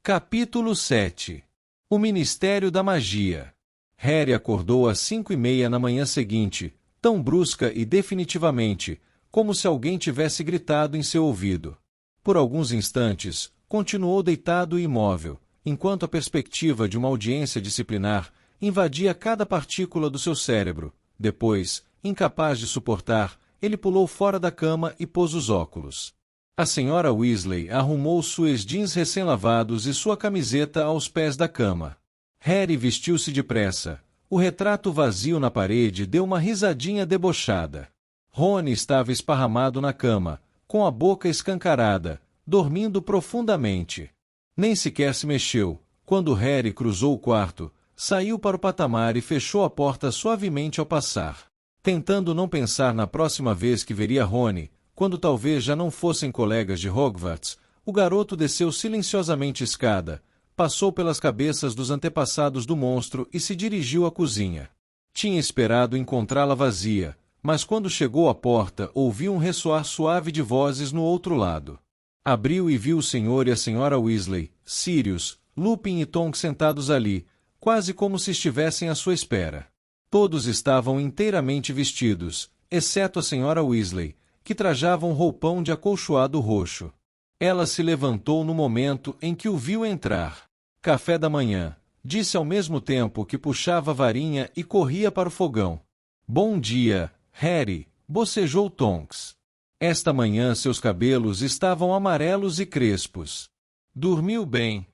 Capítulo 7. O Ministério da Magia. Harry acordou às 5:30 na manhã seguinte, tão brusca e definitivamente, como se alguém tivesse gritado em seu ouvido. Por alguns instantes, continuou deitado e imóvel, enquanto a perspectiva de uma audiência disciplinar invadia cada partícula do seu cérebro. Depois, incapaz de suportar, ele pulou fora da cama e pôs os óculos. A senhora Weasley arrumou suas jeans recém-lavados e sua camiseta aos pés da cama. Harry vestiu-se depressa. O retrato vazio na parede deu uma risadinha debochada. Rony estava esparramado na cama, com a boca escancarada, dormindo profundamente. Nem sequer se mexeu. Quando Harry cruzou o quarto, saiu para o patamar e fechou a porta suavemente ao passar. Tentando não pensar na próxima vez que veria Rony, quando talvez já não fossem colegas de Hogwarts, o garoto desceu silenciosamente a escada, passou pelas cabeças dos antepassados do monstro e se dirigiu à cozinha. Tinha esperado encontrá-la vazia, mas quando chegou à porta ouviu um ressoar suave de vozes no outro lado. Abriu e viu o senhor e a senhora Weasley, Sirius, Lupin e Tonks sentados ali, quase como se estivessem à sua espera. Todos estavam inteiramente vestidos, exceto a senhora Weasley, que trajava um roupão de acolchoado roxo. Ela se levantou no momento em que o viu entrar. Café da manhã, disse ao mesmo tempo que puxava a varinha e corria para o fogão. Bom dia, Harry, bocejou Tonks. Esta manhã seus cabelos estavam amarelos e crespos. Dormiu bem?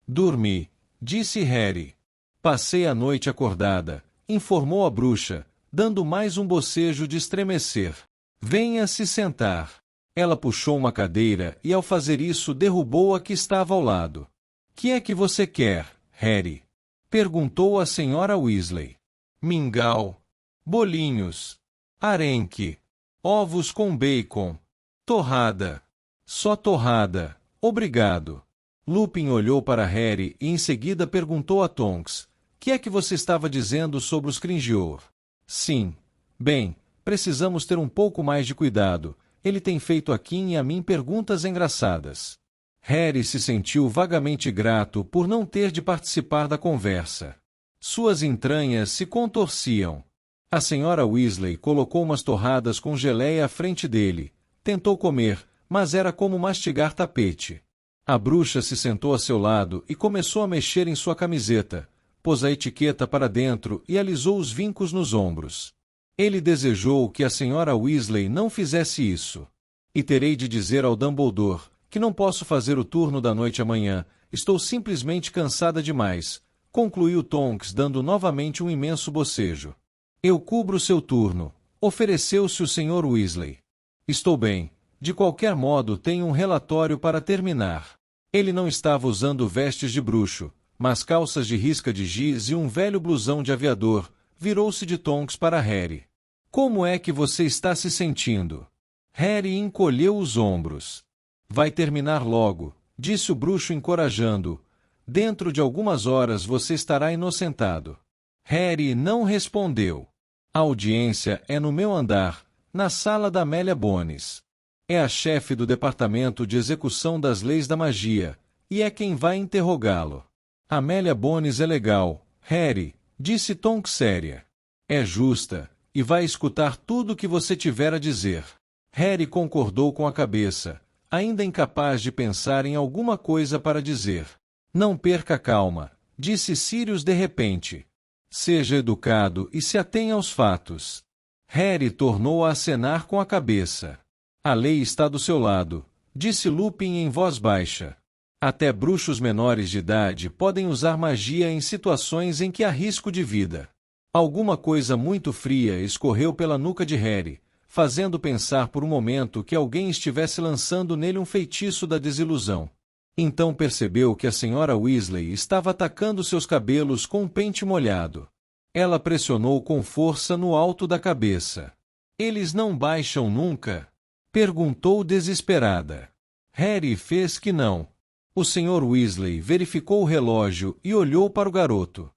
Dormi, disse Harry. Passei a noite acordada, informou a bruxa, dando mais um bocejo de estremecer. Venha se sentar. Ela puxou uma cadeira e ao fazer isso derrubou a que estava ao lado. Que é que você quer, Harry? Perguntou a senhora Weasley. Mingau. Bolinhos. Arenque. Ovos com bacon. Torrada. Só torrada. Obrigado. Lupin olhou para Harry e em seguida perguntou a Tonks. Que é que você estava dizendo sobre os Grindylow? Sim. Bem, precisamos ter um pouco mais de cuidado. Ele tem feito a Kim e a mim perguntas engraçadas. Harry se sentiu vagamente grato por não ter de participar da conversa. Suas entranhas se contorciam. A senhora Weasley colocou umas torradas com geleia à frente dele. Tentou comer, mas era como mastigar tapete. A bruxa se sentou a seu lado e começou a mexer em sua camiseta. Pôs a etiqueta para dentro e alisou os vincos nos ombros. Ele desejou que a senhora Weasley não fizesse isso. E terei de dizer ao Dumbledore que não posso fazer o turno da noite amanhã, estou simplesmente cansada demais, concluiu Tonks dando novamente um imenso bocejo. Eu cubro seu turno, ofereceu-se o Sr. Weasley. Estou bem, de qualquer modo tenho um relatório para terminar. Ele não estava usando vestes de bruxo, mas calças de risca de giz e um velho blusão de aviador. Virou-se de Tonks para Harry. Como é que você está se sentindo? Harry encolheu os ombros. Vai terminar logo, disse o bruxo encorajando-o. Dentro de algumas horas você estará inocentado. Harry não respondeu. A audiência é no meu andar, na sala da Amélia Bones. É a chefe do departamento de execução das leis da magia, e é quem vai interrogá-lo. Amélia Bones é legal, Harry, disse Tonks séria. É justa, e vai escutar tudo o que você tiver a dizer. Harry concordou com a cabeça, ainda incapaz de pensar em alguma coisa para dizer. Não perca a calma, disse Sirius de repente. Seja educado e se atenha aos fatos. Harry tornou a acenar com a cabeça. A lei está do seu lado, disse Lupin em voz baixa. Até bruxos menores de idade podem usar magia em situações em que há risco de vida. Alguma coisa muito fria escorreu pela nuca de Harry, fazendo pensar por um momento que alguém estivesse lançando nele um feitiço da desilusão. Então percebeu que a senhora Weasley estava atacando seus cabelos com um pente molhado. Ela pressionou com força no alto da cabeça. Eles não baixam nunca? Perguntou desesperada. Harry fez que não. O Sr. Weasley verificou o relógio e olhou para o garoto.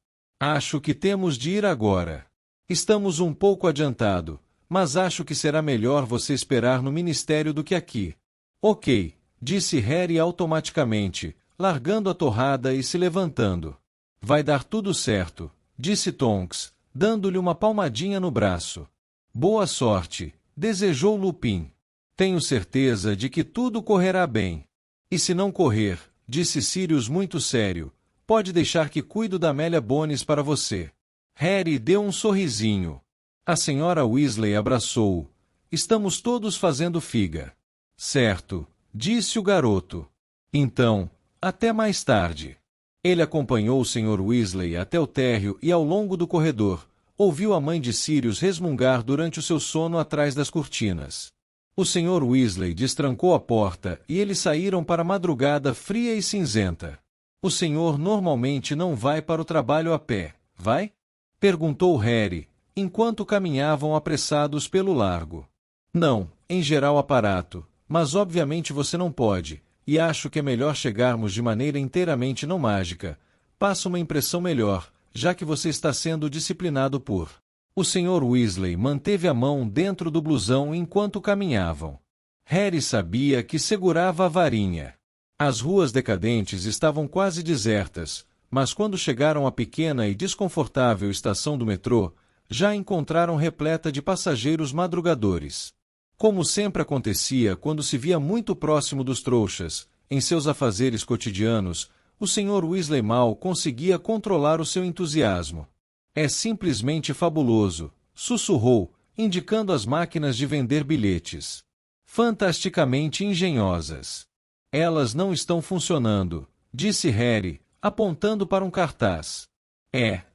Acho que temos de ir agora. Estamos um pouco adiantado, mas acho que será melhor você esperar no ministério do que aqui. Ok, disse Harry automaticamente, largando a torrada e se levantando. Vai dar tudo certo, disse Tonks, dando-lhe uma palmadinha no braço. Boa sorte, desejou Lupin. Tenho certeza de que tudo correrá bem. E se não correr, disse Sirius muito sério, pode deixar que cuido da Amélia Bones para você. Harry deu um sorrisinho. A senhora Weasley abraçou-o. Estamos todos fazendo figa. Certo, disse o garoto. Então, até mais tarde. Ele acompanhou o Sr. Weasley até o térreo e ao longo do corredor, ouviu a mãe de Sirius resmungar durante o seu sono atrás das cortinas. O Sr. Weasley destrancou a porta e eles saíram para a madrugada fria e cinzenta. O senhor normalmente não vai para o trabalho a pé, vai? Perguntou Harry, enquanto caminhavam apressados pelo largo. Não, em geral aparato, mas obviamente você não pode, e acho que é melhor chegarmos de maneira inteiramente não mágica. Passa uma impressão melhor, já que você está sendo disciplinado por... O Sr. Weasley manteve a mão dentro do blusão enquanto caminhavam. Harry sabia que segurava a varinha. As ruas decadentes estavam quase desertas, mas quando chegaram à pequena e desconfortável estação do metrô, já a encontraram repleta de passageiros madrugadores. Como sempre acontecia quando se via muito próximo dos trouxas, em seus afazeres cotidianos, o Sr. Weasley mal conseguia controlar o seu entusiasmo. É simplesmente fabuloso, sussurrou, indicando as máquinas de vender bilhetes. Fantasticamente engenhosas. Elas não estão funcionando, disse Harry, apontando para um cartaz.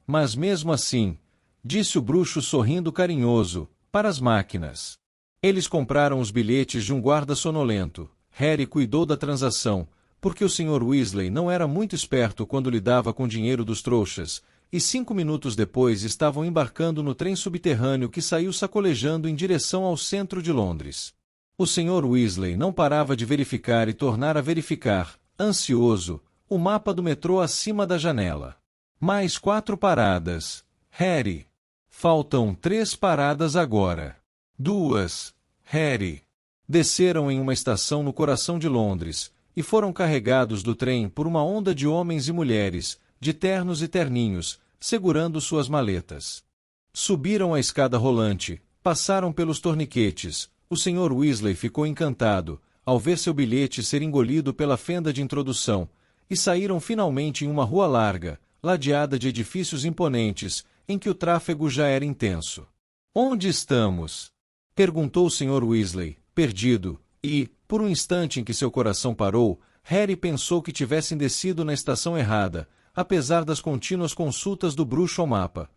Mas mesmo assim, disse o bruxo sorrindo carinhoso, para as máquinas. Eles compraram os bilhetes de um guarda sonolento. Harry cuidou da transação, porque o Sr. Weasley não era muito esperto quando lidava com dinheiro dos trouxas, e 5 minutos depois estavam embarcando no trem subterrâneo que saiu sacolejando em direção ao centro de Londres. O Sr. Weasley não parava de verificar e tornar a verificar, ansioso, o mapa do metrô acima da janela. Mais 4 paradas. Harry. Faltam 3 paradas agora. 2. Harry. Desceram em uma estação no coração de Londres, e foram carregados do trem por uma onda de homens e mulheres, de ternos e terninhos, segurando suas maletas. Subiram a escada rolante, passaram pelos torniquetes. O Sr. Weasley ficou encantado, ao ver seu bilhete ser engolido pela fenda de introdução, e saíram finalmente em uma rua larga, ladeada de edifícios imponentes, em que o tráfego já era intenso. Onde estamos? Perguntou o Sr. Weasley, perdido, e, por um instante em que seu coração parou, Harry pensou que tivessem descido na estação errada, apesar das contínuas consultas do bruxo ao mapa.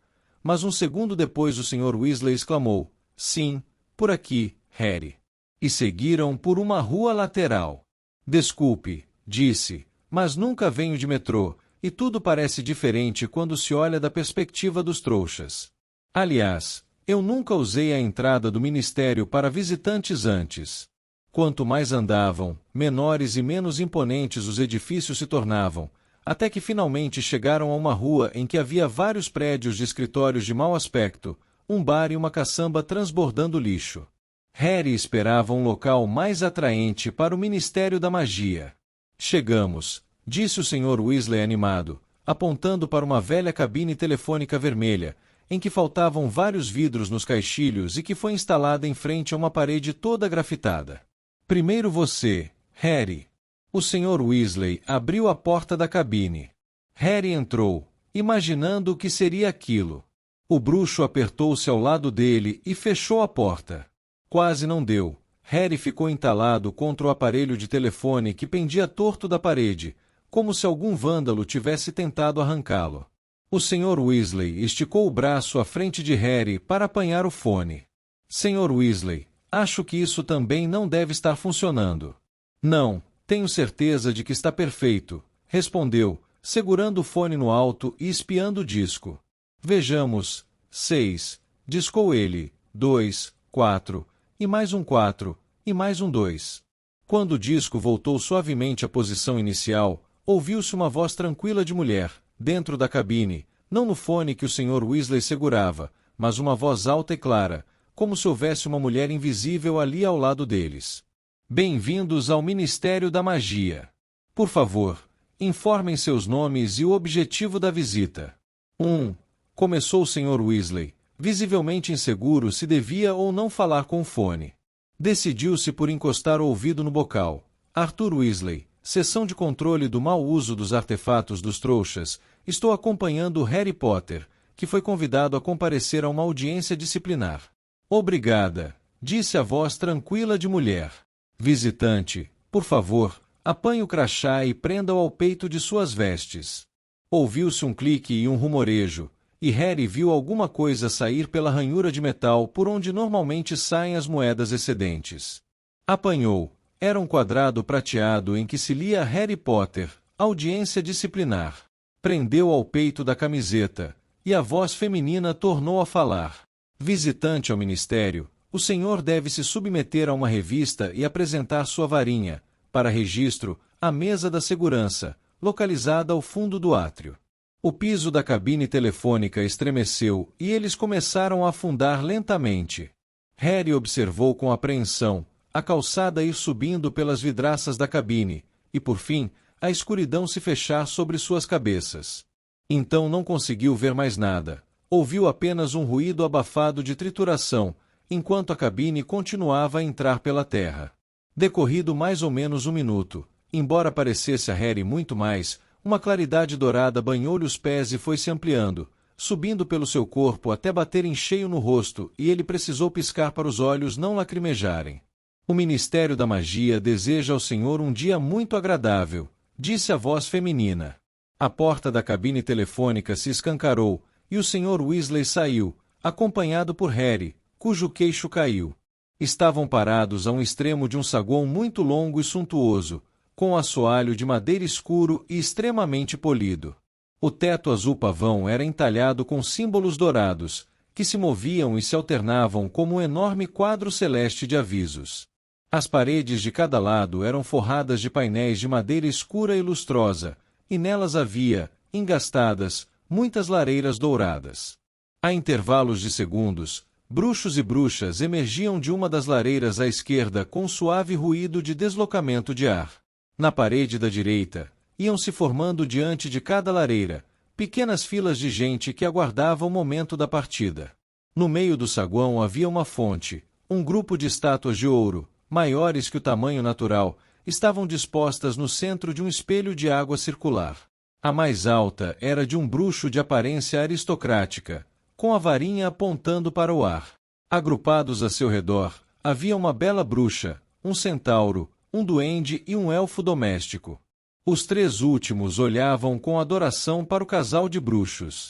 Mas um segundo depois o Sr. Weasley exclamou, sim, por aqui, Harry. E seguiram por uma rua lateral. Desculpe, disse, mas nunca venho de metrô, e tudo parece diferente quando se olha da perspectiva dos trouxas. Aliás, eu nunca usei a entrada do ministério para visitantes antes. Quanto mais andavam, menores e menos imponentes os edifícios se tornavam, até que finalmente chegaram a uma rua em que havia vários prédios de escritórios de mau aspecto, um bar e uma caçamba transbordando lixo. Harry esperava um local mais atraente para o Ministério da Magia. Chegamos, disse o Sr. Weasley animado, apontando para uma velha cabine telefônica vermelha, em que faltavam vários vidros nos caixilhos e que foi instalada em frente a uma parede toda grafitada. Primeiro você, Harry. O Sr. Weasley abriu a porta da cabine. Harry entrou, imaginando o que seria aquilo. O bruxo apertou-se ao lado dele e fechou a porta. Quase não deu. Harry ficou entalado contra o aparelho de telefone que pendia torto da parede, como se algum vândalo tivesse tentado arrancá-lo. O Sr. Weasley esticou o braço à frente de Harry para apanhar o fone. Sr. Weasley, acho que isso também não deve estar funcionando. Não, tenho certeza de que está perfeito, respondeu, segurando o fone no alto e espiando o disco. Vejamos. 6, discou ele. 2, 4, e mais um 4, e mais um 2. Quando o disco voltou suavemente à posição inicial, ouviu-se uma voz tranquila de mulher, dentro da cabine, não no fone que o Sr. Weasley segurava, mas uma voz alta e clara, como se houvesse uma mulher invisível ali ao lado deles. Bem-vindos ao Ministério da Magia. Por favor, Informem seus nomes e o objetivo da visita. 1. Começou o Sr. Weasley, visivelmente inseguro se devia ou não falar com o fone. Decidiu-se por encostar o ouvido no bocal. Arthur Weasley, Seção de Controle do Mau Uso dos Artefatos dos Trouxas, estou acompanhando Harry Potter, que foi convidado a comparecer a uma audiência disciplinar. Obrigada, disse a voz tranquila de mulher. Visitante, por favor, apanhe o crachá e prenda-o ao peito de suas vestes. Ouviu-se um clique e um rumorejo, e Harry viu alguma coisa sair pela ranhura de metal por onde normalmente saem as moedas excedentes. Apanhou. Era um quadrado prateado em que se lia Harry Potter, audiência disciplinar. Prendeu ao peito da camiseta, e a voz feminina tornou a falar. Visitante ao ministério, o senhor deve se submeter a uma revista e apresentar sua varinha, para registro, à mesa da segurança, localizada ao fundo do átrio. O piso da cabine telefônica estremeceu e eles começaram a afundar lentamente. Harry observou com apreensão a calçada ir subindo pelas vidraças da cabine, e por fim, a escuridão se fechar sobre suas cabeças. Então não conseguiu ver mais nada. Ouviu apenas um ruído abafado de trituração, enquanto a cabine continuava a entrar pela terra. Decorrido mais ou menos um minuto, embora parecesse a Harry muito mais, uma claridade dourada banhou-lhe os pés e foi se ampliando, subindo pelo seu corpo até bater em cheio no rosto, e ele precisou piscar para os olhos não lacrimejarem. O Ministério da Magia deseja ao senhor um dia muito agradável, disse a voz feminina. A porta da cabine telefônica se escancarou, e o Sr. Weasley saiu, acompanhado por Harry, cujo queixo caiu. Estavam parados a um extremo de um saguão muito longo e suntuoso, com assoalho de madeira escuro e extremamente polido. O teto azul pavão era entalhado com símbolos dourados, que se moviam e se alternavam como um enorme quadro celeste de avisos. As paredes de cada lado eram forradas de painéis de madeira escura e lustrosa, e nelas havia, engastadas, muitas lareiras douradas. A intervalos de segundos, bruxos e bruxas emergiam de uma das lareiras à esquerda com suave ruído de deslocamento de ar. Na parede da direita, iam se formando diante de cada lareira, pequenas filas de gente que aguardava o momento da partida. No meio do saguão havia uma fonte, um grupo de estátuas de ouro, maiores que o tamanho natural, estavam dispostas no centro de um espelho de água circular. A mais alta era de um bruxo de aparência aristocrática, com a varinha apontando para o ar. Agrupados a seu redor, havia uma bela bruxa, um centauro, um duende e um elfo doméstico. Os três últimos olhavam com adoração para o casal de bruxos.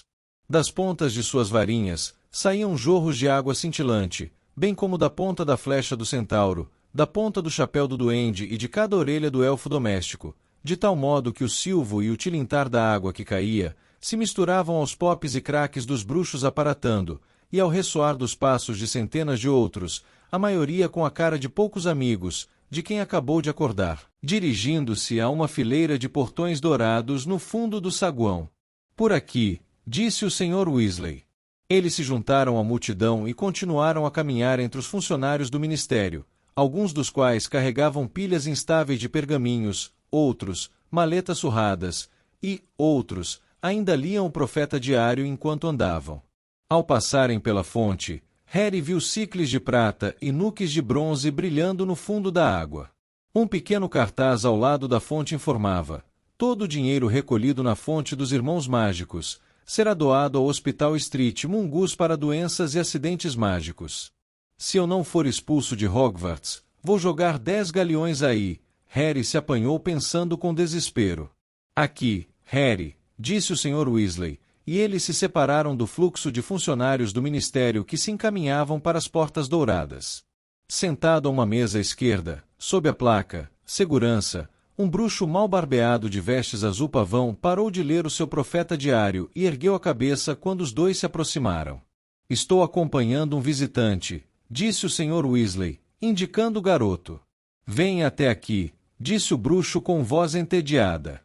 Das pontas de suas varinhas, saíam jorros de água cintilante, bem como da ponta da flecha do centauro, da ponta do chapéu do duende e de cada orelha do elfo doméstico, de tal modo que o silvo e o tilintar da água que caía se misturavam aos pops e craques dos bruxos aparatando, e ao ressoar dos passos de centenas de outros, a maioria com a cara de poucos amigos, de quem acabou de acordar, dirigindo-se a uma fileira de portões dourados no fundo do saguão. Por aqui, disse o Sr. Weasley. Eles se juntaram à multidão e continuaram a caminhar entre os funcionários do ministério, alguns dos quais carregavam pilhas instáveis de pergaminhos, outros, maletas surradas, e, outros, ainda liam o profeta diário enquanto andavam. Ao passarem pela fonte, Harry viu sicles de prata e nuques de bronze brilhando no fundo da água. Um pequeno cartaz ao lado da fonte informava: todo o dinheiro recolhido na fonte dos Irmãos Mágicos será doado ao Hospital Street Mungus para doenças e acidentes mágicos. Se eu não for expulso de Hogwarts, vou jogar 10 galeões aí. Harry se apanhou pensando com desespero. Aqui, Harry, disse o Sr. Weasley, e eles se separaram do fluxo de funcionários do ministério que se encaminhavam para as portas douradas. Sentado a uma mesa à esquerda, sob a placa Segurança, um bruxo mal barbeado de vestes azul pavão parou de ler o seu profeta diário e ergueu a cabeça quando os dois se aproximaram. Estou acompanhando um visitante, disse o Sr. Weasley, indicando o garoto. Venha até aqui, disse o bruxo com voz entediada.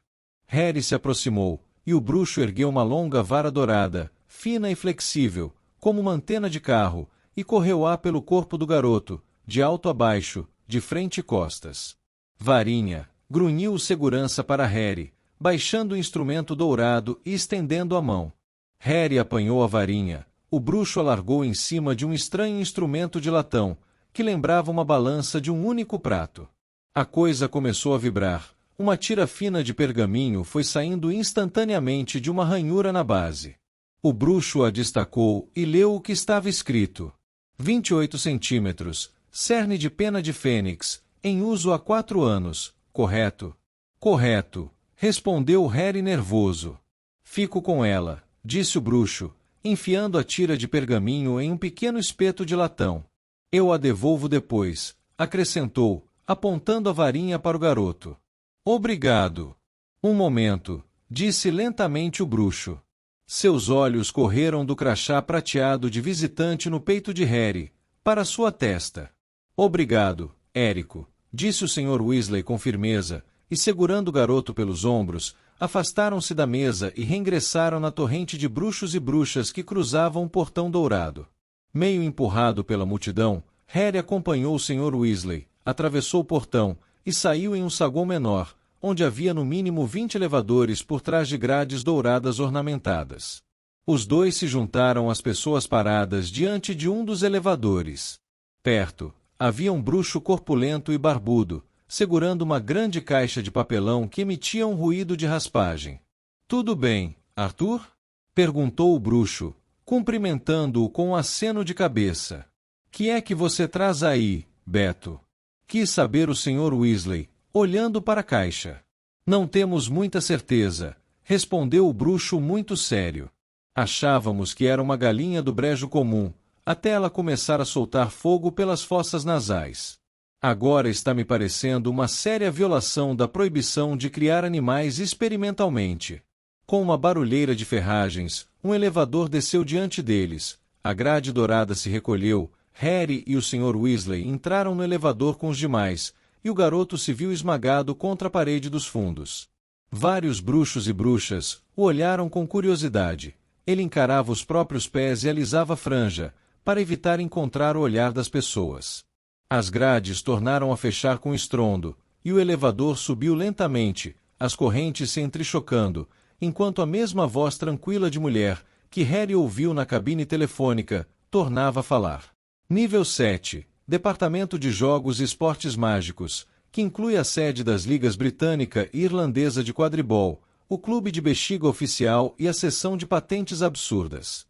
Harry se aproximou, e o bruxo ergueu uma longa vara dourada, fina e flexível, como uma antena de carro, e correu-a pelo corpo do garoto, de alto a baixo, de frente e costas. Varinha, grunhiu o segurança para Harry, baixando o instrumento dourado e estendendo a mão. Harry apanhou a varinha. O bruxo a largou em cima de um estranho instrumento de latão, que lembrava uma balança de um único prato. A coisa começou a vibrar. Uma tira fina de pergaminho foi saindo instantaneamente de uma ranhura na base. O bruxo a destacou e leu o que estava escrito. 28 centímetros, cerne de pena de fênix, em uso há 4 anos, correto? Correto, respondeu Harry nervoso. Fico com ela, disse o bruxo, enfiando a tira de pergaminho em um pequeno espeto de latão. Eu a devolvo depois, acrescentou, apontando a varinha para o garoto. Obrigado. Um momento, disse lentamente o bruxo. Seus olhos correram do crachá prateado de visitante no peito de Harry, para sua testa. Obrigado, Érico, disse o Sr. Weasley com firmeza, e segurando o garoto pelos ombros, afastaram-se da mesa e reingressaram na torrente de bruxos e bruxas que cruzavam o portão dourado. Meio empurrado pela multidão, Harry acompanhou o Sr. Weasley, atravessou o portão e saiu em um saguão menor, onde havia no mínimo 20 elevadores por trás de grades douradas ornamentadas. Os dois se juntaram às pessoas paradas diante de um dos elevadores. Perto, havia um bruxo corpulento e barbudo, segurando uma grande caixa de papelão que emitia um ruído de raspagem. Tudo bem, Arthur? Perguntou o bruxo, cumprimentando-o com um aceno de cabeça. Que é que você traz aí, Beto? Quis saber o Sr. Weasley, olhando para a caixa. Não temos muita certeza, respondeu o bruxo muito sério. Achávamos que era uma galinha do brejo comum, até ela começar a soltar fogo pelas fossas nasais. Agora está me parecendo uma séria violação da proibição de criar animais experimentalmente. Com uma barulheira de ferragens, um elevador desceu diante deles, a grade dourada se recolheu, Harry e o Sr. Weasley entraram no elevador com os demais, e o garoto se viu esmagado contra a parede dos fundos. Vários bruxos e bruxas o olharam com curiosidade. Ele encarava os próprios pés e alisava a franja, para evitar encontrar o olhar das pessoas. As grades tornaram a fechar com estrondo, e o elevador subiu lentamente, as correntes se entrechocando, enquanto a mesma voz tranquila de mulher, que Harry ouviu na cabine telefônica, tornava a falar. Nível 7. Departamento de Jogos e Esportes Mágicos, que inclui a sede das ligas britânica e irlandesa de quadribol, o clube de bexiga oficial e a seção de patentes absurdas.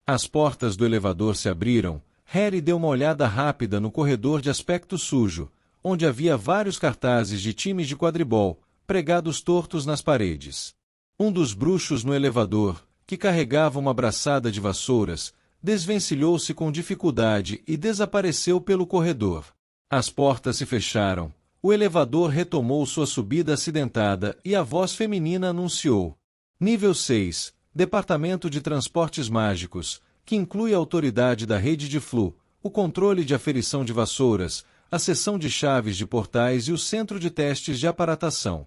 As portas do elevador se abriram. Harry deu uma olhada rápida no corredor de aspecto sujo, onde havia vários cartazes de times de quadribol, pregados tortos nas paredes. Um dos bruxos no elevador, que carregava uma braçada de vassouras, desvencilhou-se com dificuldade e desapareceu pelo corredor. As portas se fecharam. O elevador retomou sua subida acidentada e a voz feminina anunciou. Nível 6. Departamento de Transportes Mágicos, que inclui a autoridade da rede de Flu, o controle de aferição de vassouras, a seção de chaves de portais e o centro de testes de aparatação.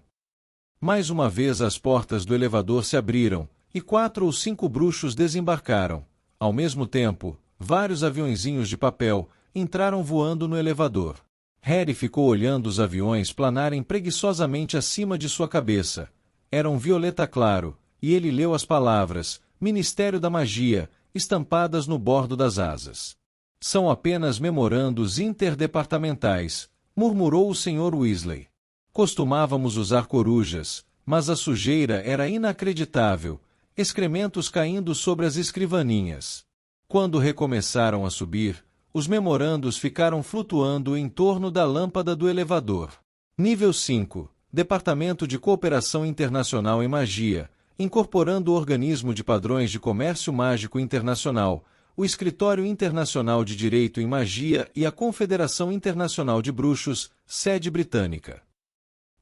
Mais uma vez as portas do elevador se abriram, e 4 ou 5 bruxos desembarcaram. Ao mesmo tempo, vários aviõezinhos de papel entraram voando no elevador. Harry ficou olhando os aviões planarem preguiçosamente acima de sua cabeça. Era um violeta claro, e ele leu as palavras Ministério da Magia, estampadas no bordo das asas. São apenas memorandos interdepartamentais, murmurou o Sr. Weasley. Costumávamos usar corujas, mas a sujeira era inacreditável, excrementos caindo sobre as escrivaninhas. Quando recomeçaram a subir, os memorandos ficaram flutuando em torno da lâmpada do elevador. Nível 5. Departamento de Cooperação Internacional em Magia, incorporando o Organismo de Padrões de Comércio Mágico Internacional, o Escritório Internacional de Direito em Magia e a Confederação Internacional de Bruxos, sede britânica.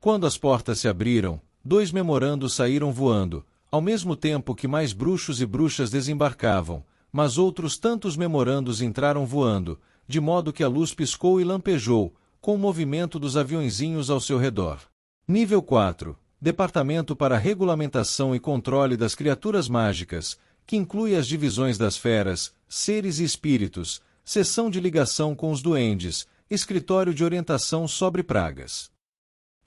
Quando as portas se abriram, 2 memorandos saíram voando, ao mesmo tempo que mais bruxos e bruxas desembarcavam, mas outros tantos memorandos entraram voando, de modo que a luz piscou e lampejou, com o movimento dos aviõezinhos ao seu redor. Nível 4. Departamento para Regulamentação e Controle das Criaturas Mágicas, que inclui as divisões das feras, seres e espíritos, seção de ligação com os duendes, escritório de orientação sobre pragas.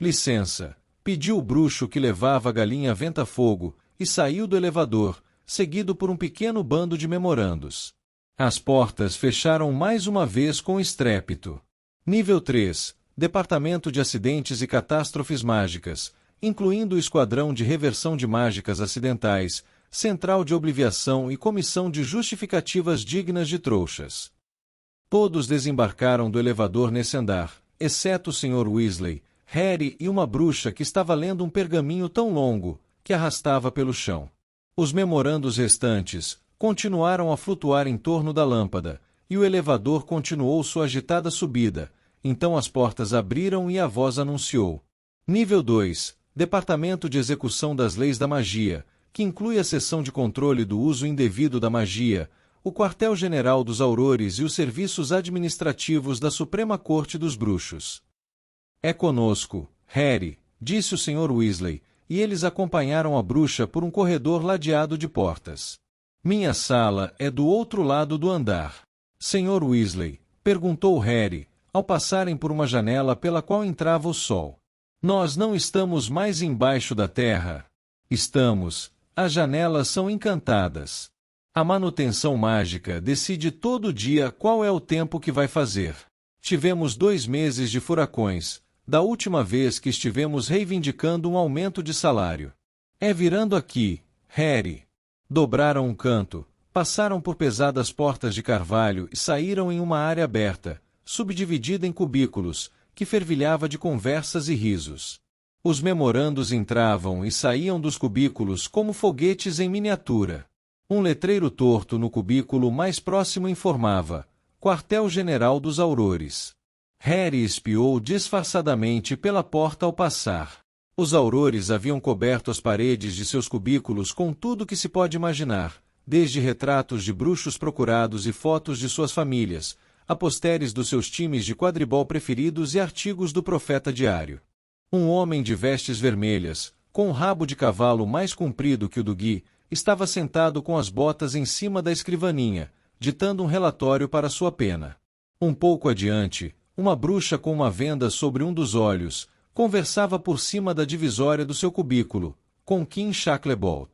Licença, pediu o bruxo que levava a galinha venta-fogo, e saiu do elevador, seguido por um pequeno bando de memorandos. As portas fecharam mais uma vez com estrépito. Nível 3. Departamento de Acidentes e Catástrofes Mágicas, incluindo o Esquadrão de Reversão de Mágicas Acidentais, Central de Obliviação e Comissão de Justificativas Dignas de Trouxas. Todos desembarcaram do elevador nesse andar, exceto o Sr. Weasley, Harry e uma bruxa que estava lendo um pergaminho tão longo que arrastava pelo chão. Os memorandos restantes continuaram a flutuar em torno da lâmpada, e o elevador continuou sua agitada subida. Então as portas abriram e a voz anunciou. Nível 2. Departamento de Execução das Leis da Magia, que inclui a seção de controle do uso indevido da magia, o quartel-general dos aurores e os serviços administrativos da Suprema Corte dos Bruxos. É conosco, Harry, disse o Sr. Weasley, e eles acompanharam a bruxa por um corredor ladeado de portas. Minha sala é do outro lado do andar. Sr. Weasley, perguntou Harry, ao passarem por uma janela pela qual entrava o sol. Nós não estamos mais embaixo da terra. Estamos. As janelas são encantadas. A manutenção mágica decide todo dia qual é o tempo que vai fazer. Tivemos 2 meses de furacões, da última vez que estivemos reivindicando um aumento de salário. É virando aqui, Harry. Dobraram um canto, passaram por pesadas portas de carvalho e saíram em uma área aberta, subdividida em cubículos, que fervilhava de conversas e risos. Os memorandos entravam e saíam dos cubículos como foguetes em miniatura. Um letreiro torto no cubículo mais próximo informava: Quartel-General dos Aurores. Harry espiou disfarçadamente pela porta ao passar. Os aurores haviam coberto as paredes de seus cubículos com tudo que se pode imaginar, desde retratos de bruxos procurados e fotos de suas famílias, a posteres dos seus times de quadribol preferidos e artigos do Profeta Diário. Um homem de vestes vermelhas, com um rabo de cavalo mais comprido que o do Gui, estava sentado com as botas em cima da escrivaninha, ditando um relatório para sua pena. Um pouco adiante, uma bruxa com uma venda sobre um dos olhos conversava por cima da divisória do seu cubículo, com Kim Shacklebolt.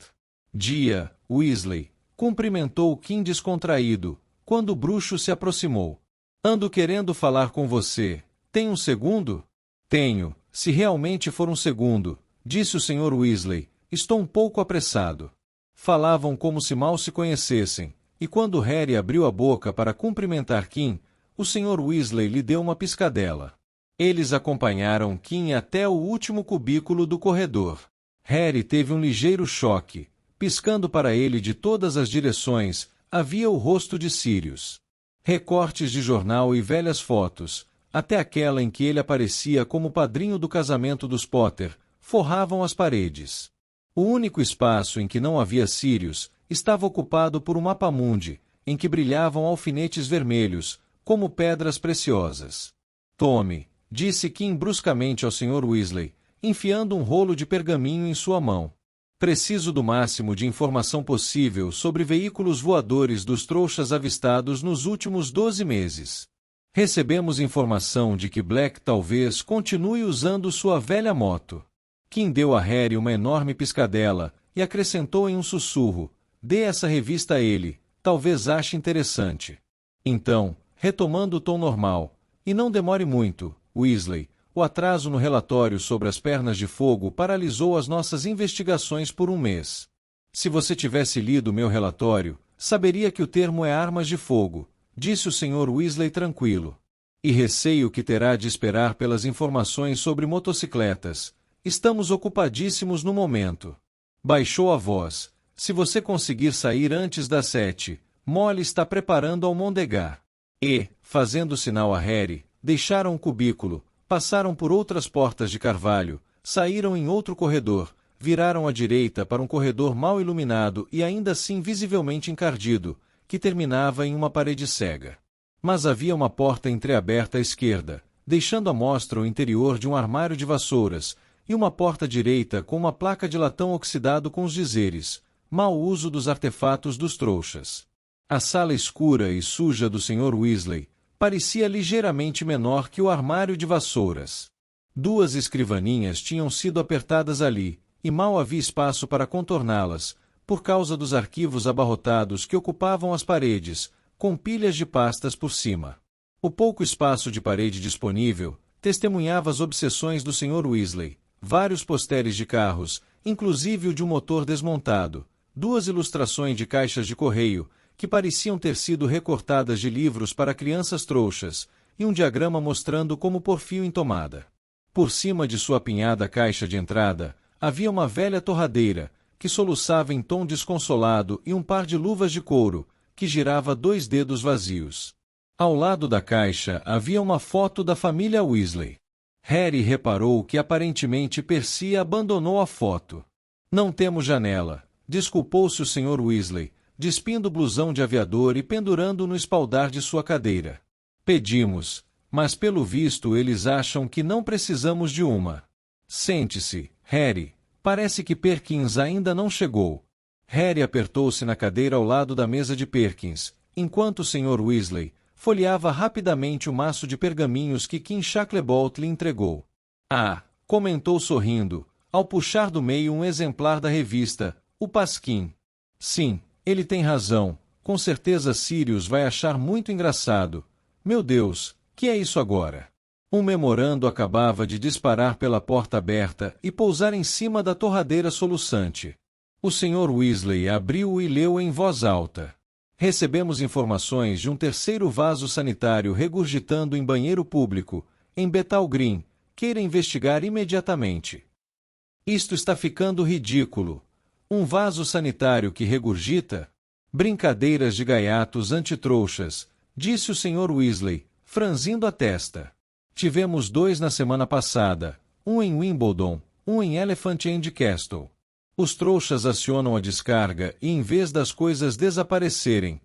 Dia, Weasley, cumprimentou Kim descontraído, quando o bruxo se aproximou. Ando querendo falar com você. Tem um segundo? Tenho, se realmente for um segundo, disse o Sr. Weasley. Estou um pouco apressado. Falavam como se mal se conhecessem, e quando Harry abriu a boca para cumprimentar Kim, o Sr. Weasley lhe deu uma piscadela. Eles acompanharam Kim até o último cubículo do corredor. Harry teve um ligeiro choque. Piscando para ele de todas as direções, havia o rosto de Sirius. Recortes de jornal e velhas fotos, até aquela em que ele aparecia como padrinho do casamento dos Potter, forravam as paredes. O único espaço em que não havia Sirius estava ocupado por um mapa-mundi, em que brilhavam alfinetes vermelhos, como pedras preciosas. Tome, disse Kim bruscamente ao Sr. Weasley, enfiando um rolo de pergaminho em sua mão. Preciso do máximo de informação possível sobre veículos voadores dos trouxas avistados nos últimos 12 meses. Recebemos informação de que Black talvez continue usando sua velha moto. Kim deu a Harry uma enorme piscadela e acrescentou em um sussurro: dê essa revista a ele, talvez ache interessante. Então, retomando o tom normal, e não demore muito, Weasley, o atraso no relatório sobre as pernas de fogo paralisou as nossas investigações por 1 mês. Se você tivesse lido meu relatório, saberia que o termo é armas de fogo, disse o Sr. Weasley tranquilo. E receio que terá de esperar pelas informações sobre motocicletas. Estamos ocupadíssimos no momento. Baixou a voz. Se você conseguir sair antes das 7, Molly está preparando almôndega. E, fazendo sinal a Harry, deixaram o cubículo, passaram por outras portas de carvalho, saíram em outro corredor, viraram à direita para um corredor mal iluminado e ainda assim visivelmente encardido, que terminava em uma parede cega. Mas havia uma porta entreaberta à esquerda, deixando à mostra o interior de um armário de vassouras, e uma porta direita com uma placa de latão oxidado com os dizeres: mau uso dos artefatos dos trouxas. A sala escura e suja do Sr. Weasley parecia ligeiramente menor que o armário de vassouras. 2 escrivaninhas tinham sido apertadas ali, e mal havia espaço para contorná-las, por causa dos arquivos abarrotados que ocupavam as paredes, com pilhas de pastas por cima. O pouco espaço de parede disponível testemunhava as obsessões do Sr. Weasley, vários posteres de carros, inclusive o de um motor desmontado, 2 ilustrações de caixas de correio, que pareciam ter sido recortadas de livros para crianças trouxas, e um diagrama mostrando como pôr fio em tomada. Por cima de sua apinhada caixa de entrada, havia uma velha torradeira, que soluçava em tom desconsolado, e um par de luvas de couro, que girava 2 dedos vazios. Ao lado da caixa havia uma foto da família Weasley. Harry reparou que aparentemente Percy abandonou a foto. Não temos janela, desculpou-se o Sr. Weasley, despindo o blusão de aviador e pendurando-o no espaldar de sua cadeira. Pedimos, mas pelo visto eles acham que não precisamos de uma. Sente-se, Harry, parece que Perkins ainda não chegou. Harry apertou-se na cadeira ao lado da mesa de Perkins, enquanto o Sr. Weasley folheava rapidamente o maço de pergaminhos que Kim Shacklebolt lhe entregou. Ah, comentou sorrindo, ao puxar do meio um exemplar da revista, o Pasquim. Sim, ele tem razão, com certeza Sirius vai achar muito engraçado. Meu Deus, que é isso agora? Um memorando acabava de disparar pela porta aberta e pousar em cima da torradeira soluçante. O Sr. Weasley abriu-o e leu em voz alta. Recebemos informações de um terceiro vaso sanitário regurgitando em banheiro público, em Bethel Green. Queira investigar imediatamente. Isto está ficando ridículo. Um vaso sanitário que regurgita? Brincadeiras de gaiatos antitrouxas, disse o Sr. Weasley, franzindo a testa. Tivemos 2 na semana passada, um em Wimbledon, um em Elephant and Castle. Os trouxas acionam a descarga e em vez das coisas desaparecerem...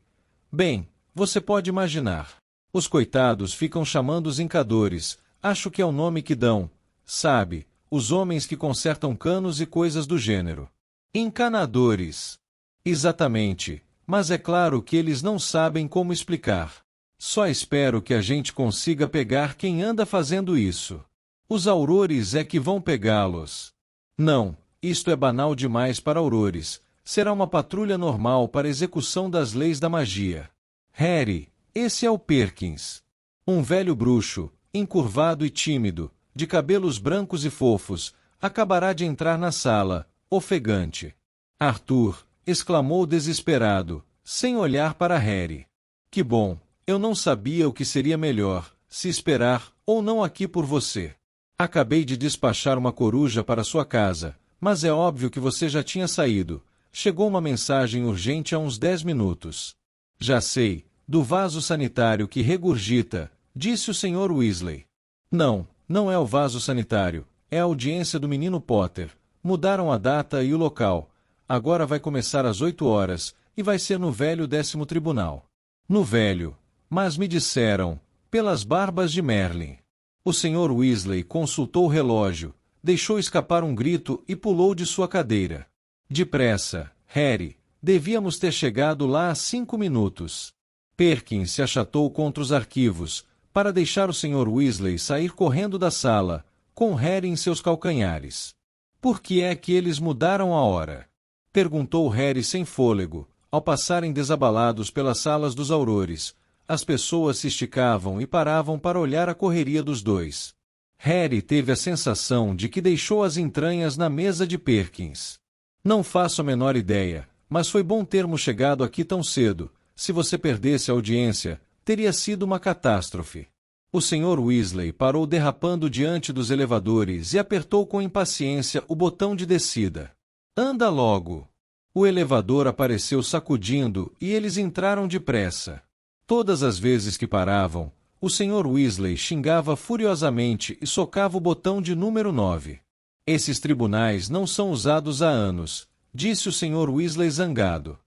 Bem, você pode imaginar. Os coitados ficam chamando os hincadores, acho que é o nome que dão, sabe, os homens que consertam canos e coisas do gênero. Encanadores. Exatamente, mas é claro que eles não sabem como explicar. Só espero que a gente consiga pegar quem anda fazendo isso. Os aurores é que vão pegá-los. Não, isto é banal demais para aurores. Será uma patrulha normal para execução das leis da magia. Harry, esse é o Perkins. Um velho bruxo, encurvado e tímido, de cabelos brancos e fofos, acabará de entrar na sala, ofegante. Arthur, exclamou desesperado, sem olhar para Harry. Que bom, eu não sabia o que seria melhor, se esperar ou não aqui por você. Acabei de despachar uma coruja para sua casa, mas é óbvio que você já tinha saído. Chegou uma mensagem urgente há uns 10 minutos. Já sei, do vaso sanitário que regurgita, disse o Sr. Weasley. Não, não é o vaso sanitário, é a audiência do menino Potter. Mudaram a data e o local. Agora vai começar às 8 horas, e vai ser no velho 10º tribunal. No velho. Mas me disseram, pelas barbas de Merlin. O Sr. Weasley consultou o relógio, deixou escapar um grito e pulou de sua cadeira. Depressa, Harry, devíamos ter chegado lá há 5 minutos. Perkins se achatou contra os arquivos, para deixar o Sr. Weasley sair correndo da sala, com Harry em seus calcanhares. Por que é que eles mudaram a hora? Perguntou Harry sem fôlego, ao passarem desabalados pelas salas dos aurores. As pessoas se esticavam e paravam para olhar a correria dos dois. Harry teve a sensação de que deixou as entranhas na mesa de Perkins. Não faço a menor ideia, mas foi bom termos chegado aqui tão cedo. Se você perdesse a audiência, teria sido uma catástrofe. O Sr. Weasley parou derrapando diante dos elevadores e apertou com impaciência o botão de descida. Anda logo! O elevador apareceu sacudindo e eles entraram depressa. Todas as vezes que paravam, o Sr. Weasley xingava furiosamente e socava o botão de número 9. Esses tribunais não são usados há anos, disse o Sr. Weasley zangado.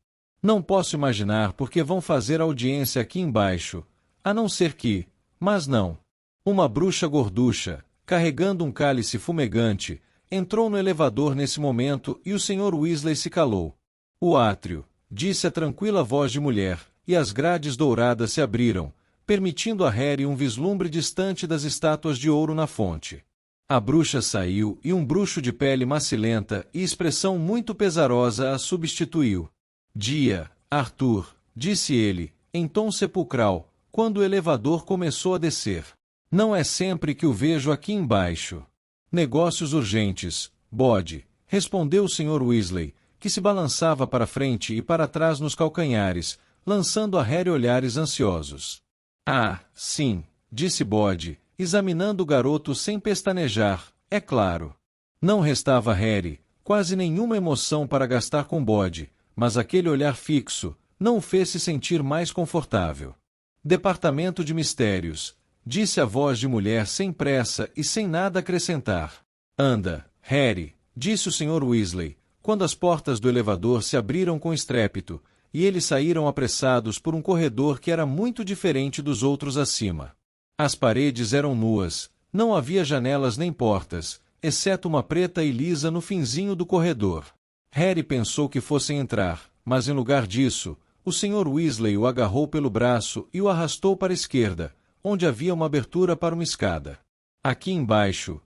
Não posso imaginar por que vão fazer audiência aqui embaixo, a não ser que... Mas não. Uma bruxa gorducha, carregando um cálice fumegante, entrou no elevador nesse momento e o Sr. Weasley se calou. O átrio, disse a tranquila voz de mulher, e as grades douradas se abriram, permitindo a Harry um vislumbre distante das estátuas de ouro na fonte. A bruxa saiu e um bruxo de pele macilenta e expressão muito pesarosa a substituiu. Dia, Arthur, disse ele, em tom sepulcral, quando o elevador começou a descer. Não é sempre que o vejo aqui embaixo. Negócios urgentes, bode, respondeu o Sr. Weasley, que se balançava para frente e para trás nos calcanhares, lançando a Harry olhares ansiosos. Ah, sim, disse Bode, examinando o garoto sem pestanejar, é claro. Não restava a Harry quase nenhuma emoção para gastar com Bode, mas aquele olhar fixo não o fez se sentir mais confortável. Departamento de Mistérios, disse a voz de mulher sem pressa e sem nada acrescentar. Anda, Harry, disse o Sr. Weasley, quando as portas do elevador se abriram com estrépito, e eles saíram apressados por um corredor que era muito diferente dos outros acima. As paredes eram nuas, não havia janelas nem portas, exceto uma preta e lisa no finzinho do corredor. Harry pensou que fossem entrar, mas em lugar disso, o Sr. Weasley o agarrou pelo braço e o arrastou para a esquerda, onde havia uma abertura para uma escada. Aqui embaixo,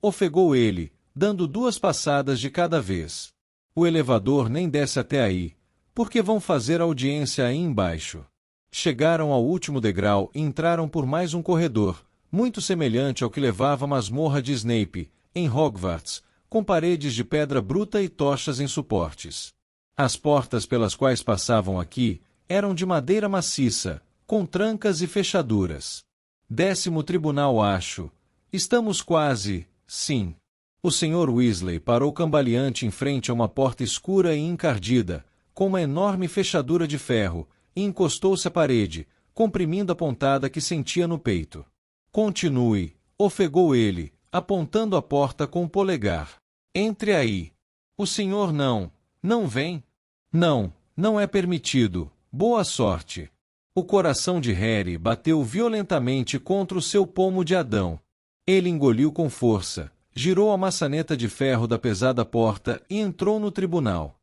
ofegou ele, dando 2 passadas de cada vez. O elevador nem desce até aí, porque vão fazer audiência aí embaixo. Chegaram ao último degrau e entraram por mais um corredor, muito semelhante ao que levava à masmorra de Snape, em Hogwarts, com paredes de pedra bruta e tochas em suportes. As portas pelas quais passavam aqui eram de madeira maciça, com trancas e fechaduras. 10º tribunal, acho. Estamos quase, sim. O Sr. Weasley parou cambaleante em frente a uma porta escura e encardida, com uma enorme fechadura de ferro, e encostou-se à parede, comprimindo a pontada que sentia no peito. Continue, ofegou ele, apontando a porta com o polegar. Entre aí. O senhor não vem? Não, não é permitido. Boa sorte. O coração de Harry bateu violentamente contra o seu pomo de Adão. Ele engoliu com força, girou a maçaneta de ferro da pesada porta e entrou no tribunal.